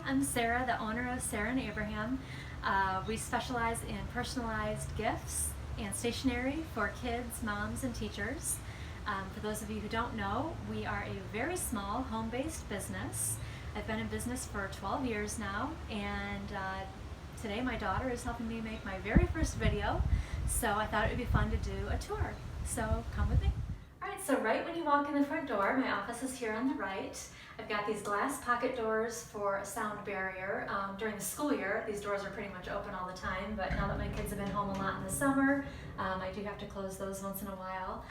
I'm Sarah, the owner of Sarah and Abraham. We specialize in personalized gifts and stationery for kids, moms, and teachers. For those of you who don't know, we are a very small home-based business. I've been in business for 12 years now, and today my daughter is helping me make my very first video, so I thought it would be fun to do a tour. So come with me. Alright, so right when you walk in the front door, my office is here on the right. I've got these glass pocket doors for a sound barrier. During the school year, these doors are pretty much open all the time, but now that my kids have been home a lot in the summer, I do have to close those once in a while.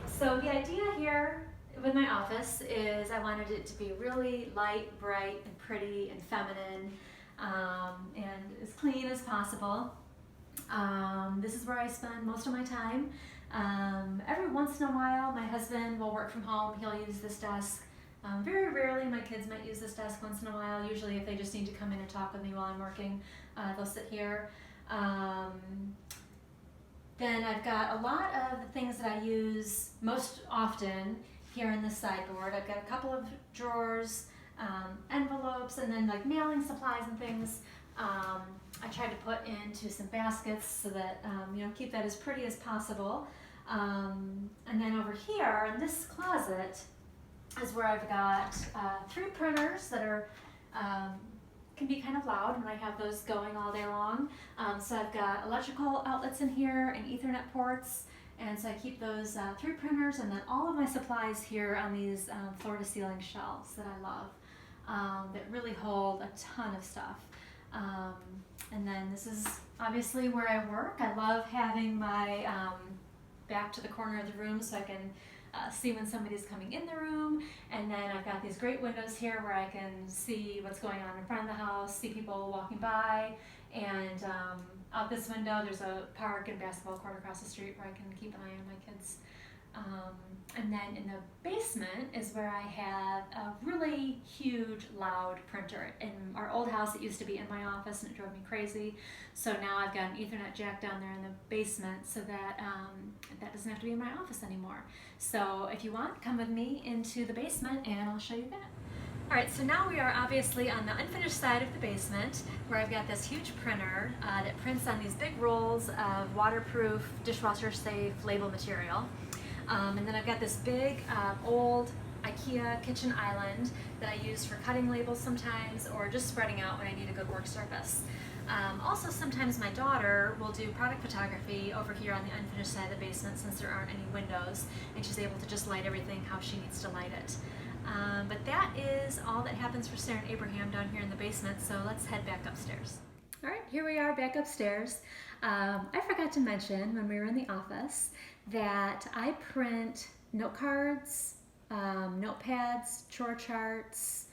So the idea here with my office is I wanted it to be really light, bright, and pretty, and feminine, and as clean as possible. This is where I spend most of my time. Every once in a while, my husband will work from home. He'll use this desk. Very rarely, my kids might use this desk once in a while. Usually, if they just need to come in and talk with me while I'm working, they'll sit here. Then I've got a lot of the things that I use most often here in this sideboard. I've got a couple of drawers, envelopes, and then like mailing supplies and things. I tried to put into some baskets so that, keep that as pretty as possible. And then over here in this closet is where I've got 3 printers that are can be kind of loud when I have those going all day long. So I've got electrical outlets in here and Ethernet ports, and so I keep those 3 printers and then all of my supplies here on these floor-to-ceiling shelves that I love, that really hold a ton of stuff. And then this is obviously where I work. I love having my back to the corner of the room so I can see when somebody's coming in the room, and then I've got these great windows here where I can see what's going on in front of the house, see people walking by, and out this window there's a park and basketball court across the street where I can keep an eye on my kids. And then in the basement is where I have a really huge, loud printer. In our old house, it used to be in my office and it drove me crazy. So now I've got an Ethernet jack down there in the basement so that that doesn't have to be in my office anymore. So if you want, come with me into the basement and I'll show you that. Alright, so now we are obviously on the unfinished side of the basement where I've got this huge printer that prints on these big rolls of waterproof, dishwasher safe label material. And then I've got this big old IKEA kitchen island that I use for cutting labels sometimes, or just spreading out when I need a good work surface. Also, sometimes my daughter will do product photography over here on the unfinished side of the basement since there aren't any windows, and she's able to just light everything how she needs to light it. But that is all that happens for Sarah and Abraham down here in the basement, so let's head back upstairs. Alright, here we are back upstairs. I forgot to mention when we were in the office that I print note cards, notepads, chore charts,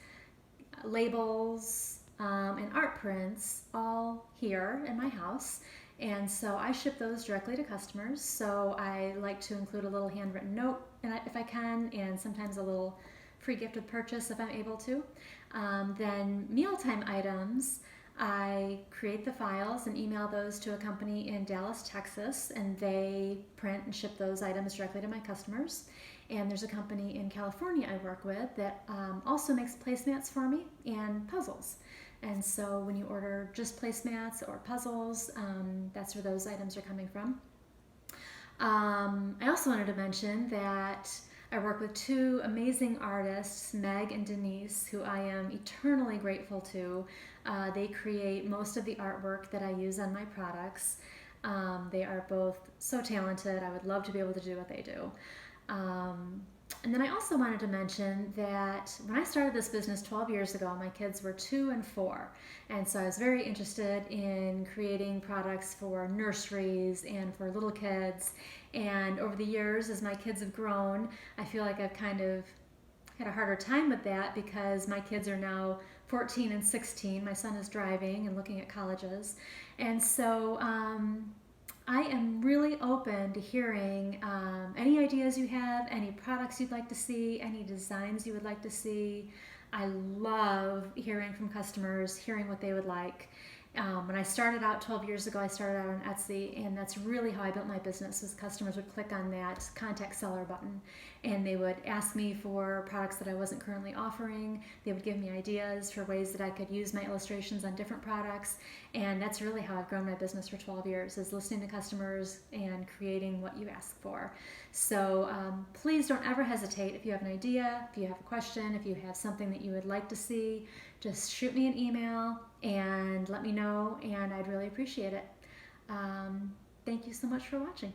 labels, and art prints all here in my house. And so I ship those directly to customers. So I like to include a little handwritten note if I can, and sometimes a little free gift with purchase if I'm able to. Then mealtime items, I create the files and email those to a company in Dallas, Texas, and they print and ship those items directly to my customers. And there's a company in California I work with that also makes placemats for me and puzzles. And so when you order just placemats or puzzles, that's where those items are coming from. I also wanted to mention that I work with 2 amazing artists, Meg and Denise, who I am eternally grateful to. They create most of the artwork that I use on my products. They are both so talented. I would love to be able to do what they do. And then I also wanted to mention that when I started this business 12 years ago, my kids were 2 and 4. And so I was very interested in creating products for nurseries and for little kids. And over the years, as my kids have grown, I feel like I've kind of had a harder time with that because my kids are now 14 and 16. My son is driving and looking at colleges. And so I am really open to hearing any ideas you have, any products you'd like to see, any designs you would like to see. I love hearing from customers, hearing what they would like. When I started out 12 years ago, I started out on Etsy, and that's really how I built my business. Was customers would click on that contact seller button, and they would ask me for products that I wasn't currently offering. They would give me ideas for ways that I could use my illustrations on different products, and that's really how I've grown my business for 12 years, is listening to customers and creating what you ask for. So please don't ever hesitate. If you have an idea, if you have a question, if you have something that you would like to see, just shoot me an email and let me know, and I'd really appreciate it. Thank you so much for watching.